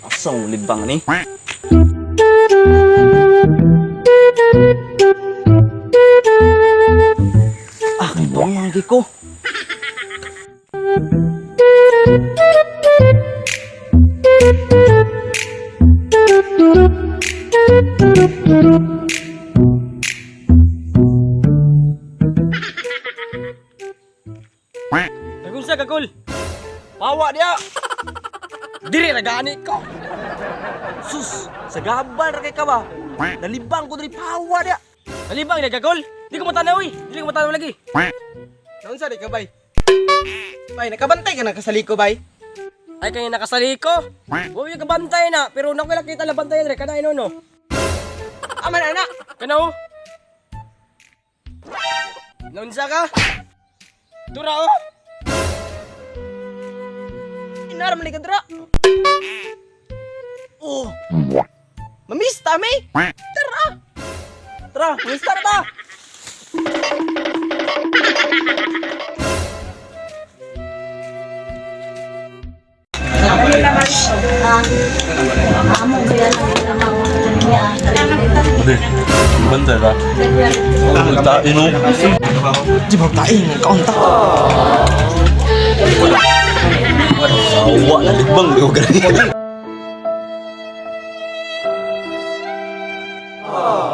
Asong libang ni. Ah, kibong lagi ko. Kagul sa kagul. Pawa dia. Diri na gani ko. Sus, sa gabal ra kay ka ba? Nalibang ko diri pawa dia. Nalibang na kagul. Di ko matanaw eh. Di ko matanaw lagi. Naunsa di ka bay? Bay, nakabantay ka na kasaliko bay? Ay kanya nakasaliko. Huwag yung kabantay na. Pero nakuha kita lang bantayan rin. Kanain no. Aman ana. Kanaw. Naunsa ka? Dura oh. Inaram ni kadra. Oh. Mamista mi. Tara. Tara, mamista na ta. Hindi. Bantay ba? Magtain mo. Di ba taing kaunta? Sawa na libang. Di ko ganyan. Wow!